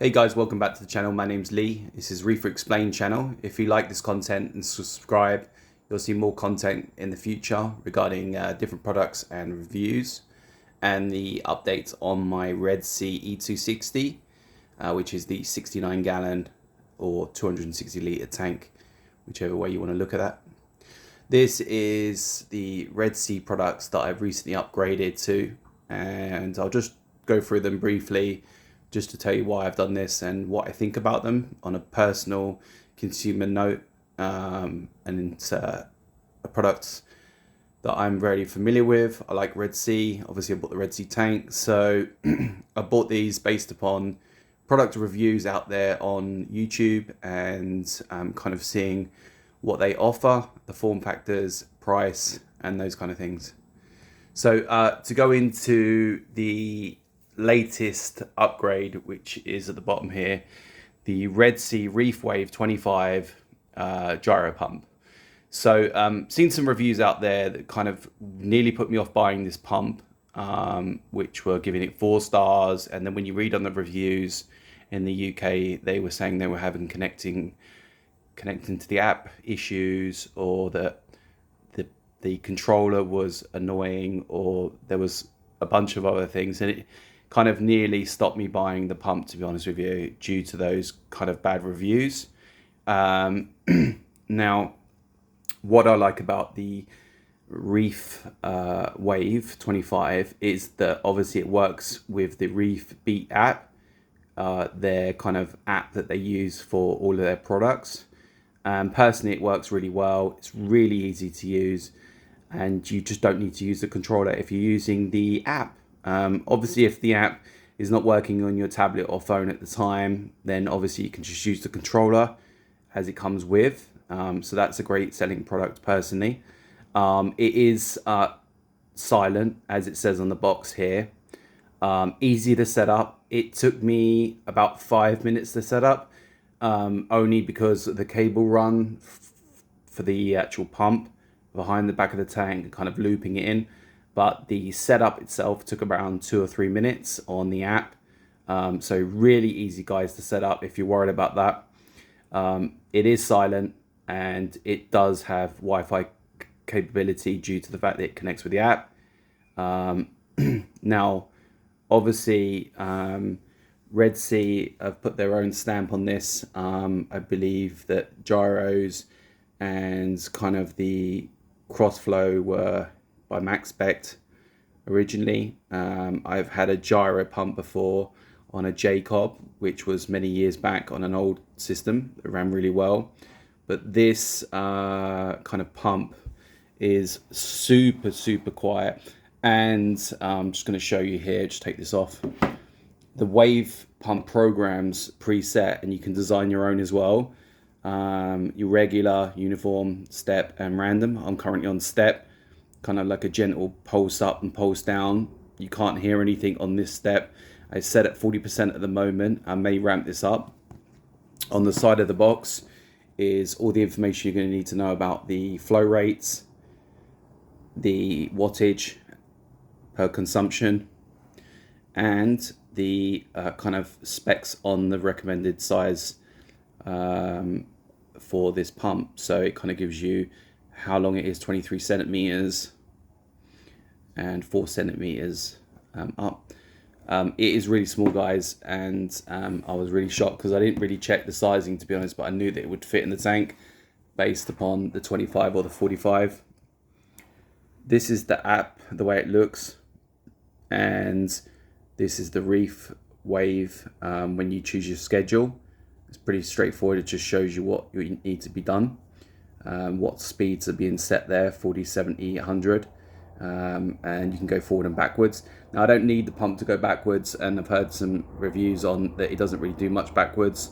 Hey guys, welcome back to the channel. My name's Lee. This is Reef Explain channel. If you like this content and subscribe, you'll see more content in the future regarding different products and reviews and the updates on my Redsea E260, which is the 69 gallon or 260 litre tank, whichever way you want to look at that. This is the Redsea products that I've recently upgraded to, and I'll just go through them briefly just to tell you why I've done this and what I think about them on a personal consumer note. And it's a product that I'm very familiar with. I like Redsea. Obviously, I bought the Redsea tank. So I bought these based upon product reviews out there on YouTube and kind of seeing what they offer, the form factors, price, and those kind of things. So to go into the latest upgrade, which is at the bottom here, the Redsea reefwave 25 gyro pump. So seen some reviews out there that kind of nearly put me off buying this pump, which were giving it 4 stars, and then when you read on the reviews in the UK, they were saying they were having connecting to the app issues, or that the controller was annoying, or there was a bunch of other things, and it kind of nearly stopped me buying the pump, to be honest with you, due to those kind of bad reviews. Now, what I like about the Reef Wave 25 is that obviously it works with the Reef Beat app, their kind of app that they use for all of their products. Personally, it works really well. It's really easy to use, and you just don't need to use the controller if you're using the app. Obviously, if the app is not working on your tablet or phone at the time, then obviously you can just use the controller as it comes with. So that's a great selling product personally. It is silent, as it says on the box here. Easy to set up. It took me about 5 minutes to set up, only because of the cable run for the actual pump behind the back of the tank, kind of looping it in. But the setup itself took around 2 or 3 minutes on the app. So really easy, guys, to set up if you're worried about that. It is silent, and it does have Wi-Fi capability due to the fact that it connects with the app. Now, obviously, Redsea have put their own stamp on this. I believe that gyros and kind of the crossflow were by MaxSpect originally. I've had a gyro pump before on a Jacob, which was many years back on an old system that ran really well. But this kind of pump is super quiet. And I'm just going to show you here, just take this off. The wave pump programs preset, and you can design your own as well. Your regular, uniform, step, and random. I'm currently on step, kind of like a gentle pulse up and pulse down. You can't hear anything on this step. I set at 40% at the moment. I may ramp this up. On the side of the box is all the information you're going to need to know about the flow rates, the wattage per consumption, and the kind of specs on the recommended size for this pump. So it kind of gives you how long it is, 23 centimeters and 4 centimeters up. It is really small, guys, and I was really shocked because I didn't really check the sizing, to be honest, but I knew that it would fit in the tank based upon the 25 or the 45. This is the app, the way it looks, and this is the Reef Wave when you choose your schedule. It's pretty straightforward. It just shows you what you need to be done, what speeds are being set there, 40, 70, 100, and you can go forward and backwards. Now, I don't need the pump to go backwards, and I've heard some reviews on that it doesn't really do much backwards.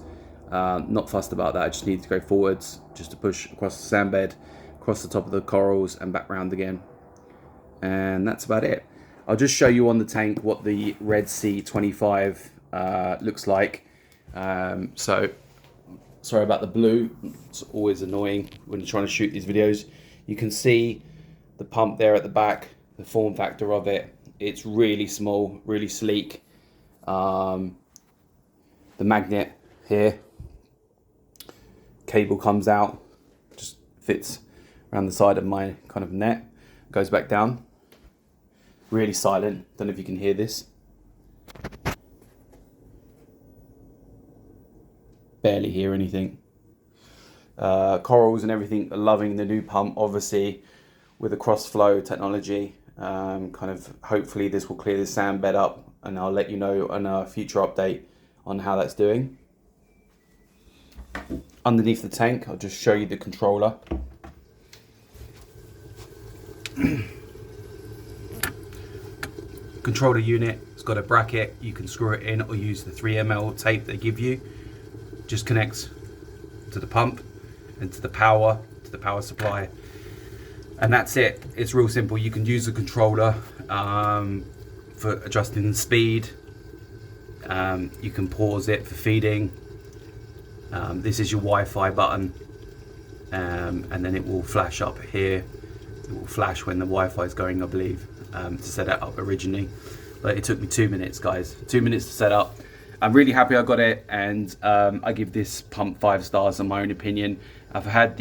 Not fussed about that. I just need to go forwards, just to push across the sand bed, across the top of the corals, and back round again. And that's about it. I'll just show you on the tank what the Redsea 25 looks like. So sorry about the blue, it's always annoying when you're trying to shoot these videos. You can see the pump there at the back, the form factor of it. It's really small, really sleek. The the magnet here. Cable comes out, just fits around the side of my kind of net, goes back down. Really silent, don't know if you can hear this. Barely hear anything. Corals and everything are loving the new pump, obviously with the cross flow technology. Kind of hopefully this will clear the sand bed up, and I'll let you know on a future update on how that's doing. Underneath the tank, I'll just show you the controller. Controller unit, it's got a bracket, you can screw it in or use the 3mm tape they give you. Just connects to the pump and to the power supply, and that's it. It's real simple. You can use the controller for adjusting the speed. You can pause it for feeding. This is your Wi-Fi button, and then it will flash up here. It will flash when the Wi-Fi is going, I believe, to set it up originally. But it took me 2 minutes, guys. 2 minutes to set up. I'm really happy I got it, and I give this pump 5 stars in my own opinion. I've had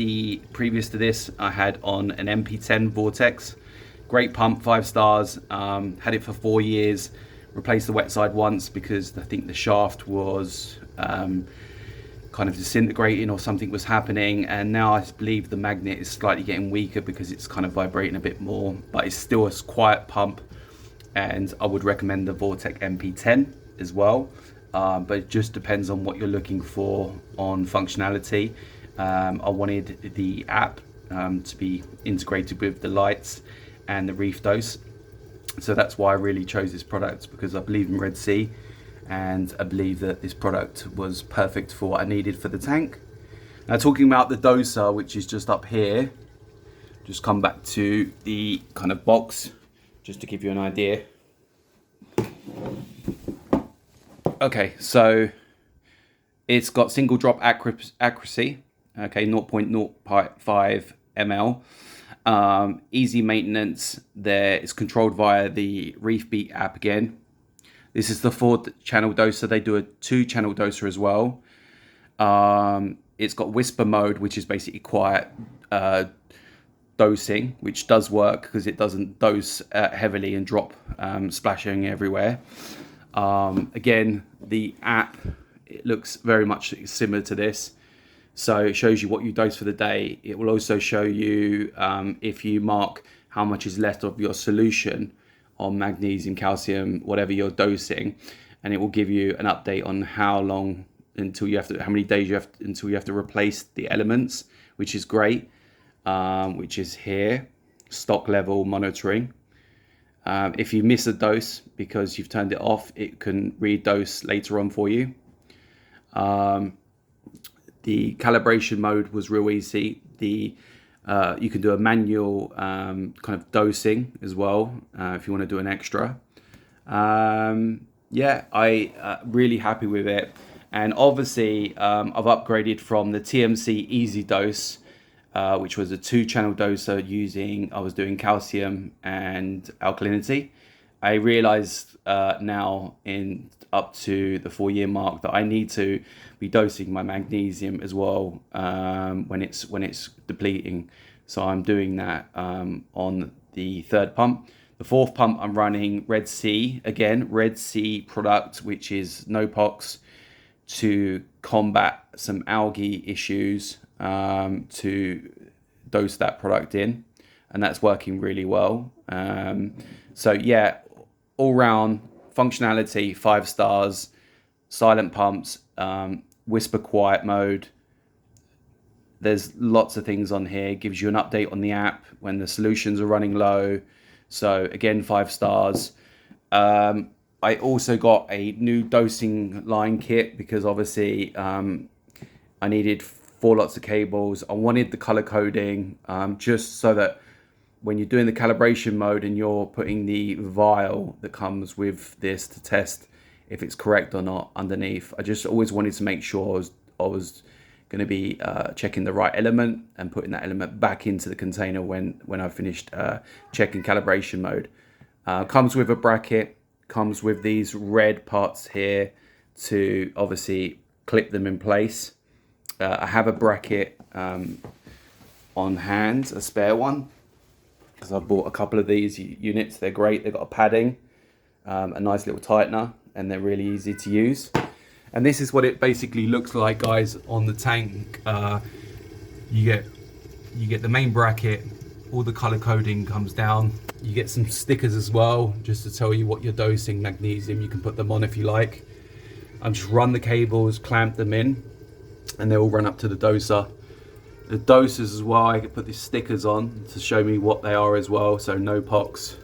previous to this, I had on an MP10 Vortex. Great pump, 5 stars. Had it for 4 years. Replaced the wet side once because I think the shaft was kind of disintegrating or something was happening, and now I believe the magnet is slightly getting weaker because it's kind of vibrating a bit more, but it's still a quiet pump, and I would recommend the Vortex MP10 as well. But it just depends on what you're looking for on functionality. I wanted the app to be integrated with the lights and the reef dose, so that's why I really chose this product, because I believe in Redsea, and I believe that this product was perfect for what I needed for the tank. Now, talking about the doser, which is just up here, just come back to the kind of box just to give you an idea. Okay, so it's got single drop accuracy, okay, 0.05 ml. Easy maintenance there. It's controlled via the Reef Beat app again. This is the 4-channel doser. They do a 2-channel doser as well. It's got whisper mode, which is basically quiet dosing, which does work because it doesn't dose heavily and drop splashing everywhere. Again, the app, it looks very much similar to this. So it shows you what you dose for the day. It will also show you if you mark how much is left of your solution on magnesium, calcium, whatever you're dosing, and it will give you an update on how long until you have to, how many days you have until you have to replace the elements, which is great. Which is here, stock level monitoring. If you miss a dose because you've turned it off, it can re-dose later on for you. The calibration mode was real easy. You can do a manual kind of dosing as well if you want to do an extra. Yeah, I really happy with it. And obviously I've upgraded from the TMC Easy Dose, which was a 2-channel doser I was doing calcium and alkalinity. I realized now in up to the 4-year mark that I need to be dosing my magnesium as well when it's depleting. So I'm doing that on the 3rd pump. The 4th pump I'm running Redsea, again, Redsea product, which is no pox, to combat some algae issues, to dose that product in, and that's working really well. So yeah, all round functionality 5 stars, silent pumps, whisper quiet mode. There's lots of things on here. It gives you an update on the app when the solutions are running low. So again, 5 stars. I also got a new dosing line kit because obviously I needed 4 lots of cables. I wanted the color coding just so that when you're doing the calibration mode and you're putting the vial that comes with this to test if it's correct or not underneath, I just always wanted to make sure I was going to be checking the right element and putting that element back into the container when I finished checking calibration mode. Comes with a bracket, comes with these red parts here to obviously clip them in place. I have a bracket on hand, a spare one, because I bought a couple of these units. They're great. They've got a padding, a nice little tightener, and they're really easy to use. And this is what it basically looks like, guys, on the tank. You get the main bracket, all the color coding comes down. You get some stickers as well, just to tell you what you're dosing magnesium. You can put them on if you like. I've just run the cables, clamp them in, and they all run up to the doser. The dosers as well, I can put these stickers on to show me what they are as well. So no pox.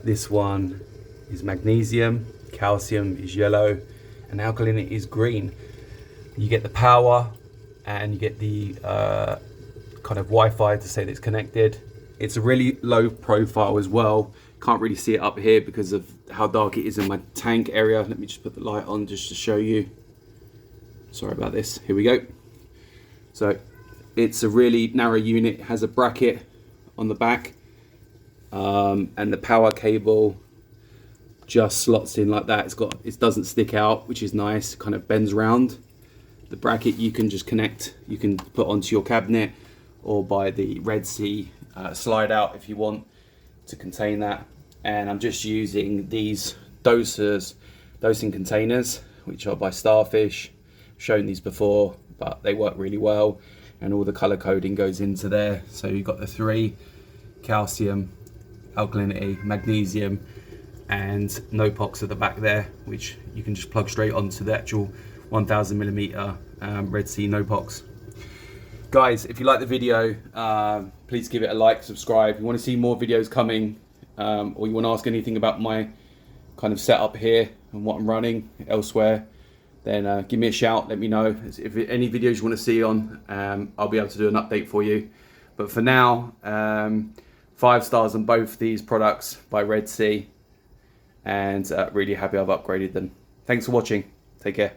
This one is magnesium, calcium is yellow, and alkalinity is green. You get the power, and you get the kind of Wi-Fi to say that it's connected. It's a really low profile as well. Can't really see it up here because of how dark it is in my tank area. Let me just put the light on just to show you. Sorry about this. Here we go. So it's a really narrow unit. It has a bracket on the back, and the power cable just slots in like that. It doesn't stick out, which is nice. Kind of bends round. The bracket you can just connect. You can put onto your cabinet or by the Redsea slide out if you want to contain that. And I'm just using these dosing containers, which are by Starfish. I've shown these before, but they work really well, and all the color coding goes into there. So you've got the 3: calcium, alkalinity, magnesium, and no pox at the back there, which you can just plug straight onto the actual 1000mm Redsea no pox. Guys, if you like the video, please give it a like, subscribe. If you want to see more videos coming, or you want to ask anything about my kind of setup here and what I'm running elsewhere, then give me a shout, let me know. If any videos you want to see on, I'll be able to do an update for you. But for now, 5 stars on both these products by Redsea, and really happy I've upgraded them. Thanks for watching. Take care.